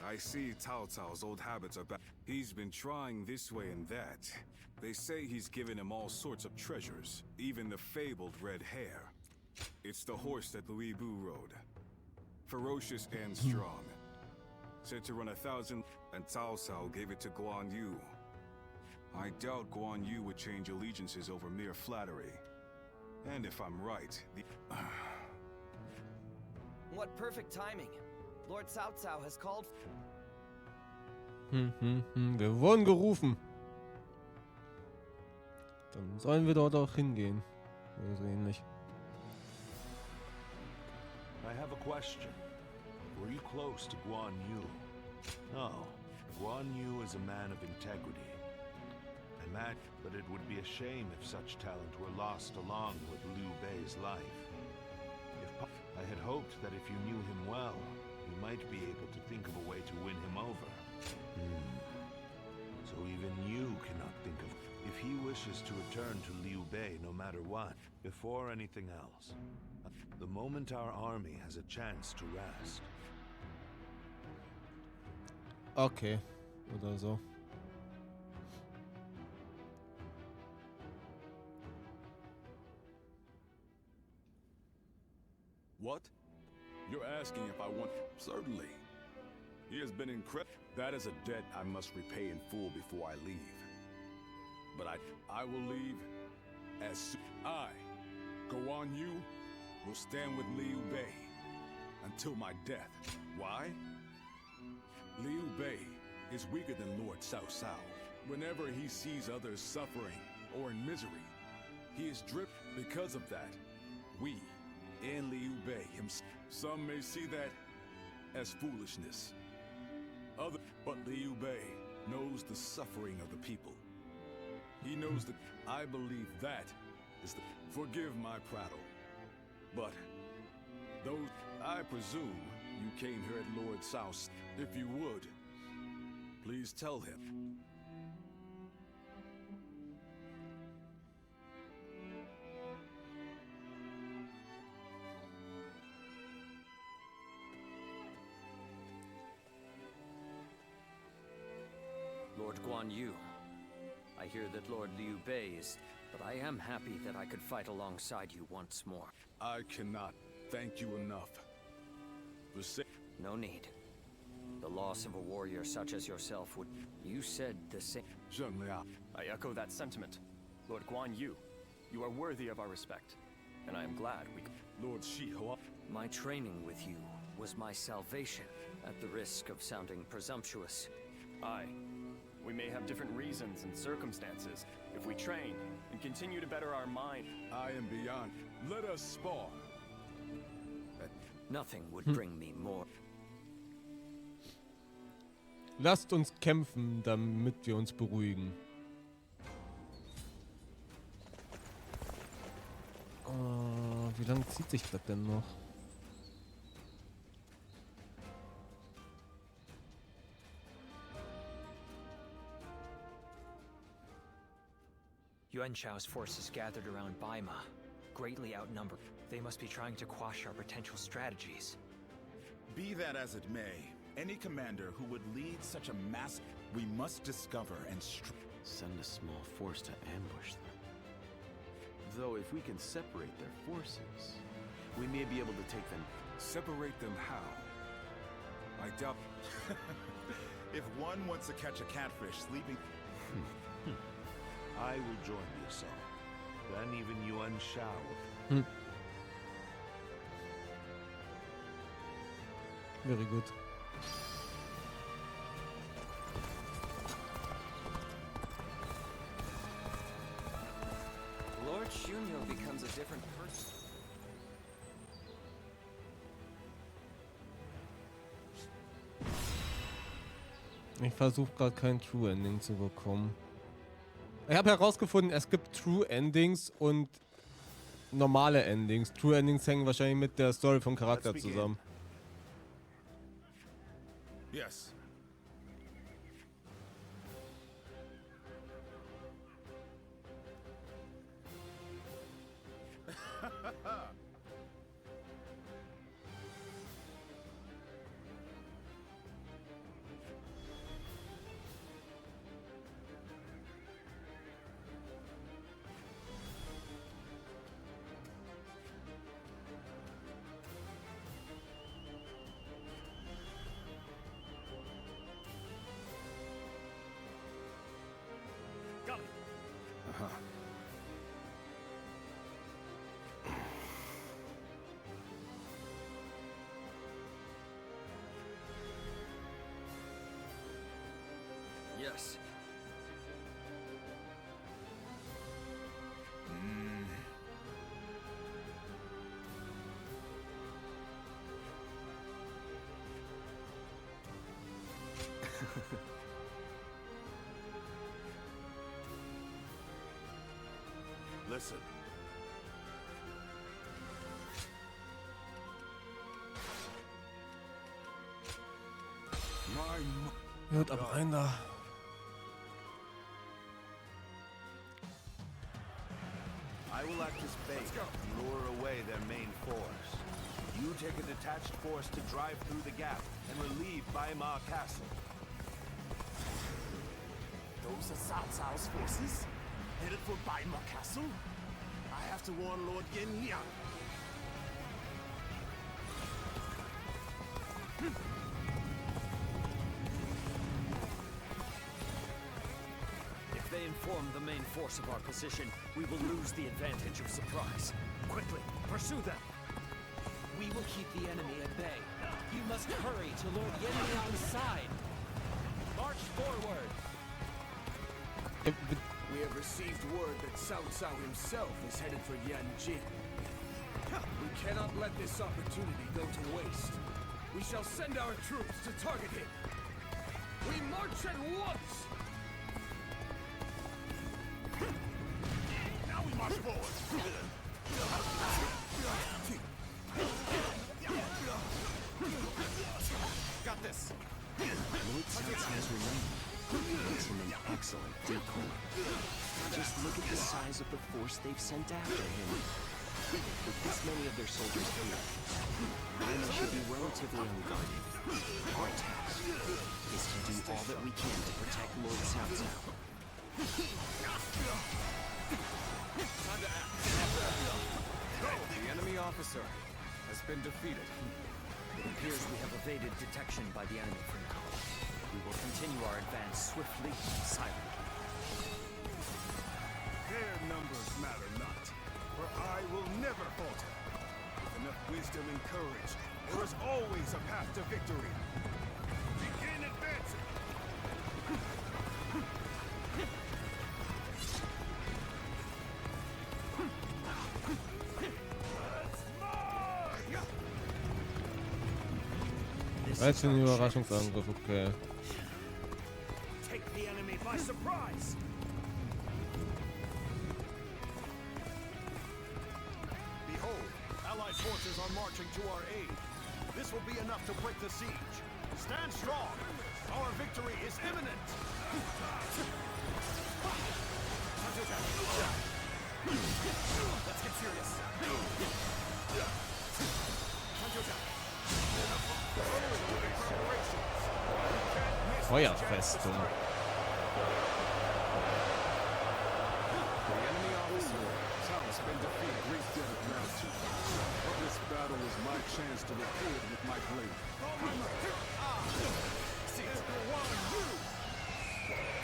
I see Cao Cao's old habits are back. He's been trying this way and that. They say he's given him all sorts of treasures, even the fabled red hair. It's the horse that Louis Bu rode. Ferocious and strong. Said to run 1,000, and Cao Cao gave it to Guan Yu. I doubt Guan Yu would change allegiances over mere flattery. And if I'm right, the... What perfect timing. Lord Cao Cao has called... Wir wurden gerufen. Dann sollen wir dort auch hingehen. Oder so ähnlich. I have a question. Were you close to Guan Yu? No. Guan Yu is a man of integrity. But it would be a shame if such talent were lost along with Liu Bei's life. I had hoped that if you knew him well, you might be able to think of a way to win him over. So even you cannot think of... If he wishes to return to Liu Bei no matter what, before anything else, the moment our army has a chance to rest. Okay. Oder so. What? You're asking if I want... Certainly. He has been incredible. That is a debt I must repay in full before I leave. But I will leave as soon... I, Guan Yu, will stand with Liu Bei until my death. Why? Liu Bei is weaker than Lord Cao Cao. Whenever he sees others suffering or in misery, he is driven. Because of that, we... and Liu Bei himself. Some may see that as foolishness. But Liu Bei knows the suffering of the people. He knows that I believe that is the... Forgive my prattle. But those... I presume you came here at Lord Cao's. If you would, please tell him. Lord Guan Yu. I hear that Lord Liu Bei is... But I am happy that I could fight alongside you once more. I cannot thank you enough. No need. The loss of a warrior such as yourself would... You said the same... Zheng Liao. I echo that sentiment. Lord Guan Yu, you are worthy of our respect. And I am glad we... Lord Shihua. My training with you was my salvation. At the risk of sounding presumptuous. Aye. We may have different reasons and circumstances. If we train and continue to better our mind... I am beyond. Let us spar. Nothing would bring me more. Lasst uns kämpfen, damit wir uns beruhigen. Wie lange zieht sich das denn noch? Yuan Shao's forces gathered around Baima, greatly outnumbered. They must be trying to quash our potential strategies. Be that as it may, any commander who would lead such a mass... We must discover and send a small force to ambush them. Though if we can separate their forces, we may be able to take them... Separate them how? I doubt... If one wants to catch a catfish sleeping... I will join the assault. Then even Yuan Shao. Very good. Lord Shunyo becomes a different person. Ich versuche gerade kein True Ending zu bekommen. Ich habe herausgefunden, es gibt True Endings und normale Endings. True Endings hängen wahrscheinlich mit der Story vom Charakter zusammen. Yes. Yes. Listen. Hört ab rein da. I will act as bait and lure away their main force. You take a detached force to drive through the gap and relieve Weimar Castle. Those are Cao Cao's forces? Headed for Weimar Castle? I have to warn Lord Yin Liang. If they inform the main force of our position, we will lose the advantage of surprise. Quickly, pursue them! We will keep the enemy at bay. You must hurry to Lord Yin Liang's side. March forward! We have received word that Cao Cao himself is headed for Yanjin. We cannot let this opportunity go to waste. We shall send our troops to target him. We march at once! Now we march forward! Got this! Lord Cao Cao's remembered. Makes him an excellent decoy. Just look at the size of the force they've sent after him. With this many of their soldiers here, Weimar should be relatively unguarded. Our task is to do all that we can to protect Lord Cao Cao. Time to act. The enemy officer has been defeated. It appears we have evaded detection by the enemy for now. We will continue our advance swiftly and silently. Their numbers matter not, for I will never falter. With enough wisdom and courage, there is always a path to victory. Begin advancing! Als ein Überraschungsangriff, okay. Take the enemy by surprise! Behold, Allied forces are marching to our aid. This will be enough to break the siege. Stand strong! Our victory is imminent! Let's get serious. Feuerfestung. The enemy officer has been defeated. Great debt of gratitude. But this battle is my chance to repay it with my blade. See, Guan Yu!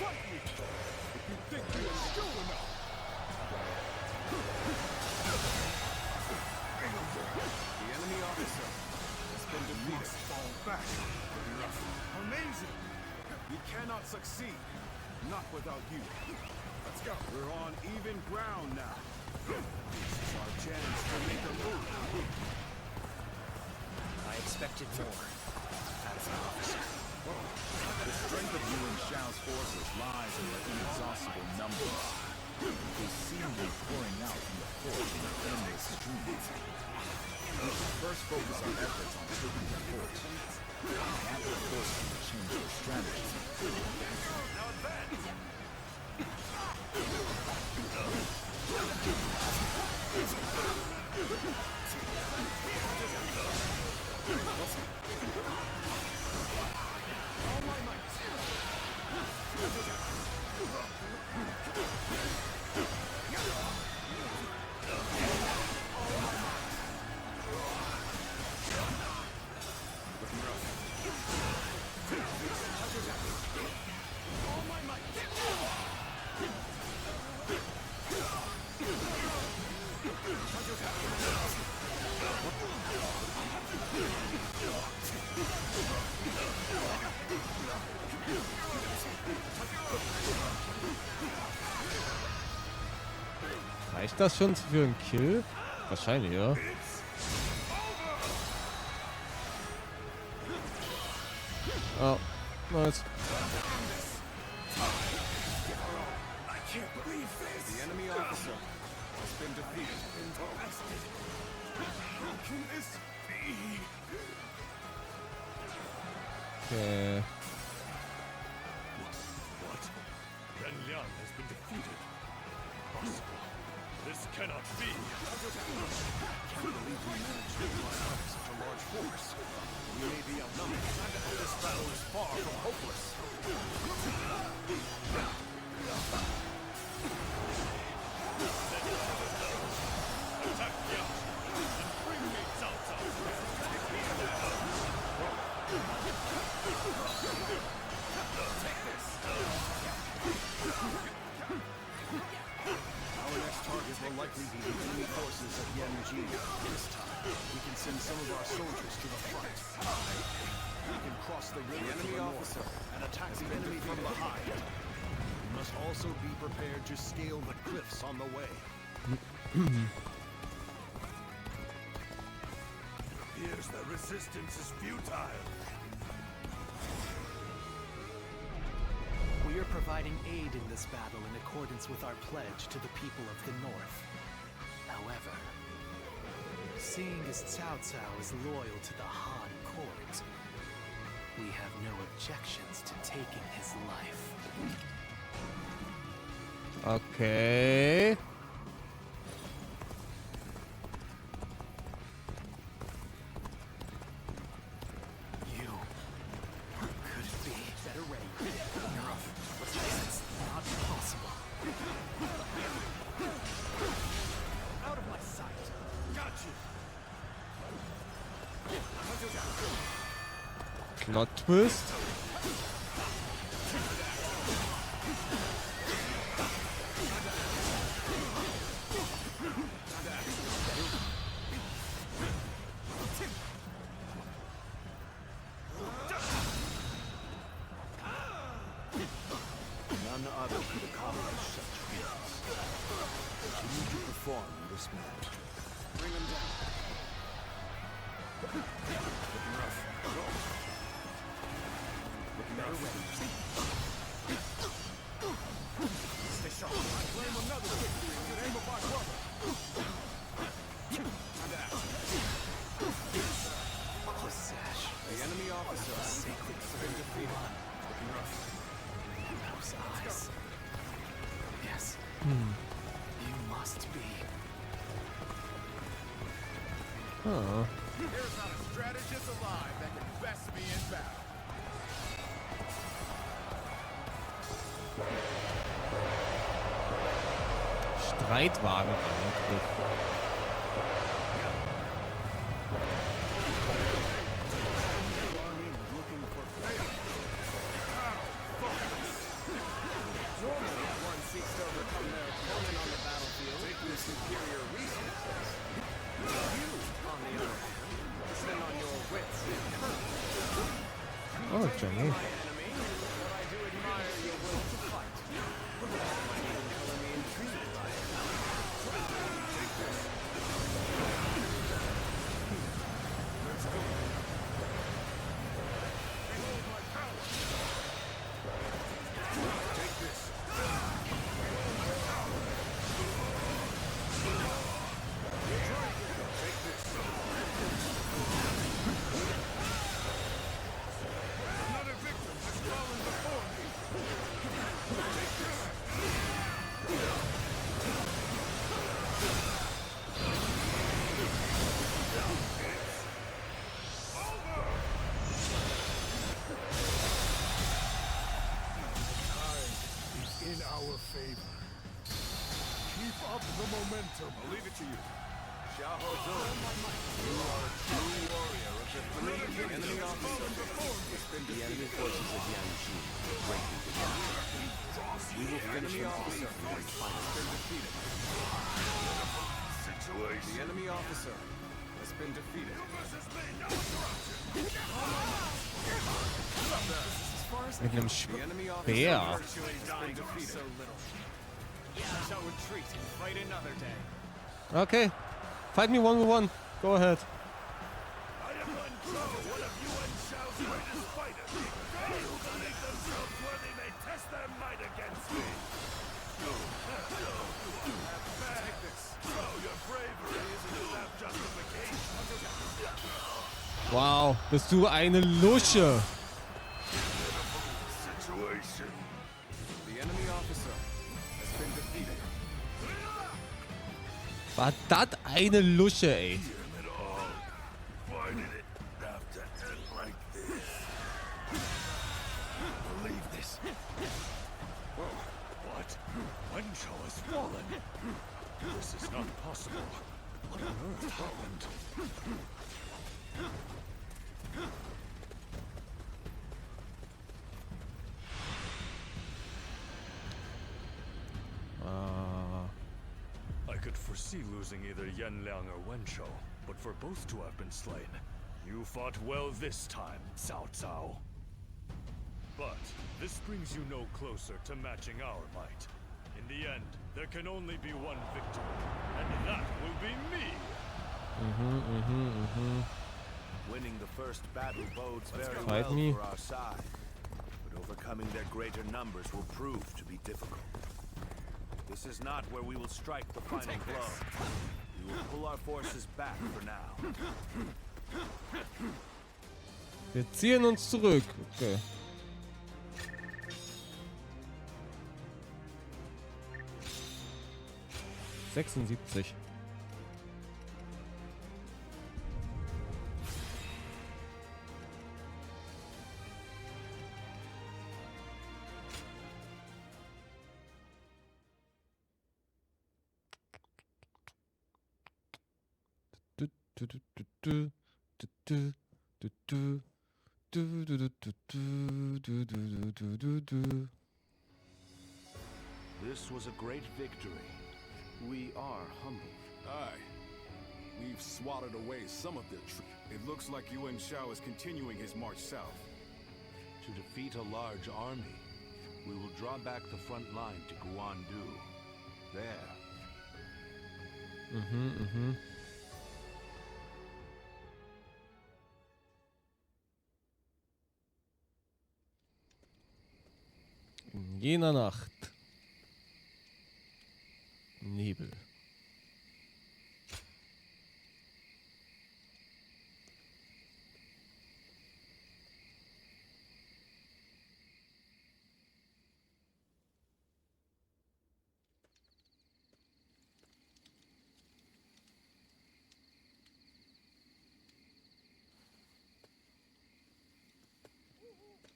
Fight me! If you think you are strong enough! The enemy officer has been defeated. Fall back. Amazing! We cannot succeed. Not without you. Let's go. We're on even ground now. This is our chance to make a move. I expected more. Out of an officer. The strength of Yuan Shao's forces lies in their inexhaustible numbers. They seem to be pouring out from the fort in an endless stream. We should first focus our efforts on taking the fort. That will force them to change their strategy. Now advance! All my might! das schon für einen Kill? Wahrscheinlich, ja. Oh, nice. I can't believe this. The enemy officer has been defeated. How can this be? Okay. What? Ren Liang has been defeated. Impossible. This cannot be. I can't believe we managed to line up such a large force. We may be outnumbered. This battle is far from hopeless. Attack Yang and bring me Cao Cao. Take this. Our next target will likely be the enemy forces of Yanji. This time, we can send some of our soldiers to the front. We can cross the river to the north and attack the enemy from behind. We must also be prepared to scale the cliffs on the way. It appears that resistance is futile. We are providing aid in this battle in accordance with our pledge to the people of the North. However, seeing as Cao Cao is loyal to the Han court, we have no objections to taking his life. Okay. You could be better ready. It's not possible. Out of my sight. Got you. Plot Twist. None other could accomplish such feats. Continue to perform in this match. Bring him down. Looking rough. Looking better ready. Stay sharp. I claim another victory in the name of my brother. The enemy officer has been defeated. Looking rough. Those eyes. Yes. You must be. Huh. There's not a strategist alive that can best me in battle. Streitwagenangriff. Normally, one seeks to overcome their opponent on the battlefield with superior resources. You, on the other hand, spend on your wits and courage. Oh, Johnny. My enemy, but I do admire your will to fight. Might even color me intrigued by it. Take this. Let's go. Behold my power. Take this. Take this. Another victim has fallen before me. Take this. In our favor. Keep up the momentum. I'll leave it to you. Xiao Ho Zhou, you are a true warrior of the three enemy officers. The enemy forces of Yanji are greatly defeated. We will finish him off Officer before he finds has been defeated. Situation. The enemy officer has been defeated. Mit einem The enemy Speer. officer has been defeated. I shall retreat and fight another day. Okay. Fight me 1v1. Go ahead. I am Wen Zhou, one of Yuan Shao's greatest fighters. They who believe themselves worthy may test their might against me. Take this. So your bravery isn't enough justification. Wow, bist du eine Lusche. Situation. The enemy officer has been defeated. War das eine Lusche, ey. Damn it all. Why did it have to end like this? Believe this. What? Wen Zhou has fallen. This is not possible. What on earth happened? I could foresee losing either Yanliang or Wen Zhou, but for both to have been slain, you fought well this time, Cao Cao. But this brings you no closer to matching our might. In the end, there can only be one victor, and that will be me! Winning the first battle bodes very Fight well me. for our side, but overcoming their greater numbers will prove to be difficult. This is not where we will strike the final blow. We will pull our forces back for now. Wir ziehen uns zurück. Okay. ...76. This was a great victory. We are humbled. Aye. We've swatted away some of their troops. It looks like Yuan Shao is continuing his march south. To defeat a large army, we will draw back the front line to Guandu. There. In jener Nacht. Nebel.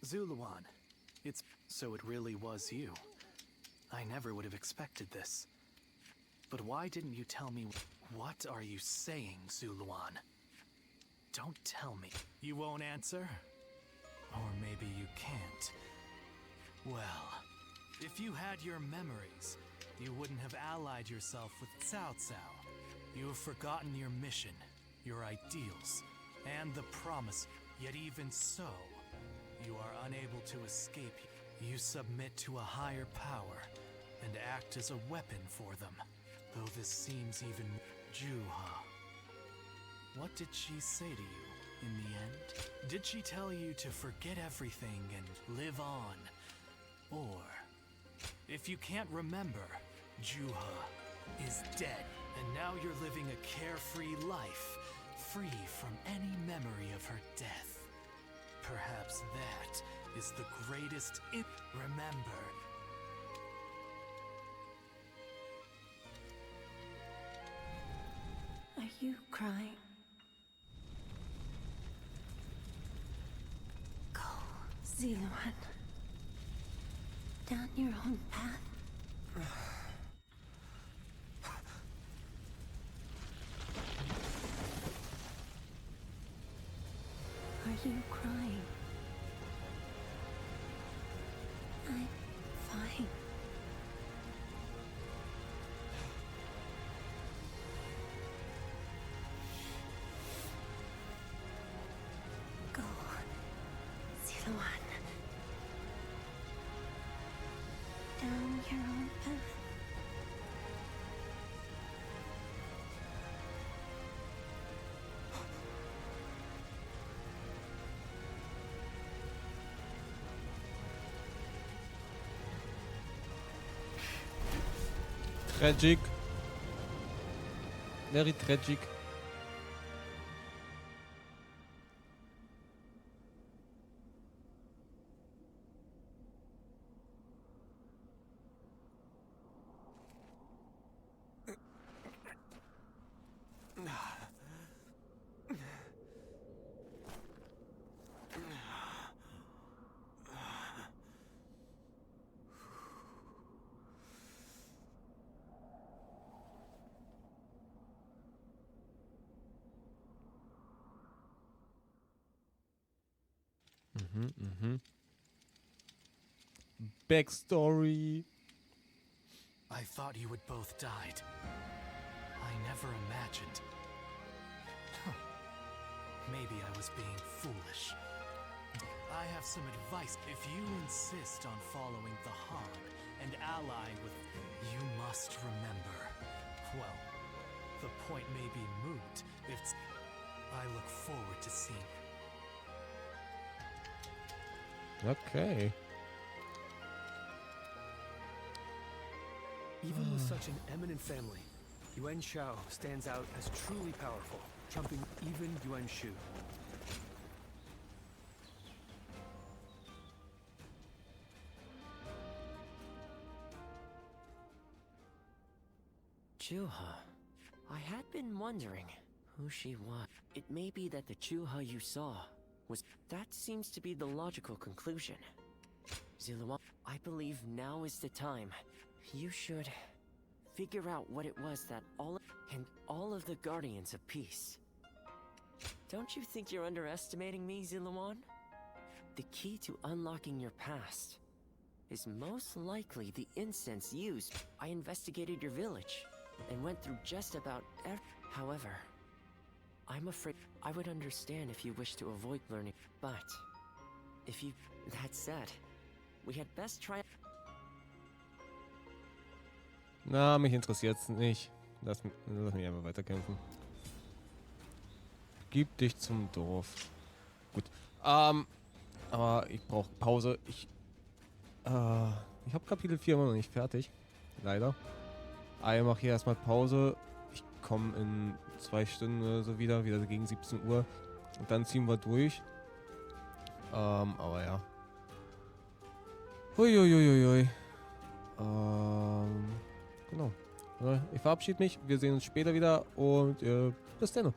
Zuluan, so it really was you. I never would have expected this. But why didn't you tell me? What are you saying, Zuluan? Don't tell me. You won't answer? Or maybe you can't. Well, if you had your memories, you wouldn't have allied yourself with Cao Cao. You have forgotten your mission, your ideals, and the promise. Yet even so, you are unable to escape. You submit to a higher power and act as a weapon for them. Though this seems even... Juha. What did she say to you in the end? Did she tell you to forget everything and live on? Or, if you can't remember, Juha is dead, and now you're living a carefree life, free from any memory of her death. Perhaps that is the greatest... Remember, are you crying? Go, Ziluan. Down your own path. Are you crying? I'm fine. Go, Ziluan. Down your own path. Tragic. Very tragic. Backstory. I thought you had both died. I never imagined. Huh. Maybe I was being foolish. I have some advice. If you insist on following the Han and allying with, you must remember. Well, the point may be moot. I look forward to seeing. Okay. Even with such an eminent family, Yuan Shao stands out as truly powerful, trumping even Yuan Shu. Chuha. I had been wondering who she was. It may be that the Chuha you saw was... That seems to be the logical conclusion. Ziluan, I believe now is the time. You should figure out what it was that all of the Guardians of Peace. Don't you think you're underestimating me, Ziluan? The key to unlocking your past is most likely the incense used. I investigated your village and went through just about However, I'm afraid I would understand if you wish to avoid learning, but if you... That said, we had best try... Na, mich interessiert's nicht. Lass mich einfach weiterkämpfen. Gib dich zum Dorf. Gut. Aber ich brauche Pause. Ich habe Kapitel 4 immer noch nicht fertig. Leider. Ich mache hier erstmal Pause. Ich komme in 2 Stunden oder so wieder gegen 17 Uhr. Und dann ziehen wir durch. Aber ja. Huiuiuiui. Genau. Ich verabschiede mich. Wir sehen uns später wieder und bis dann.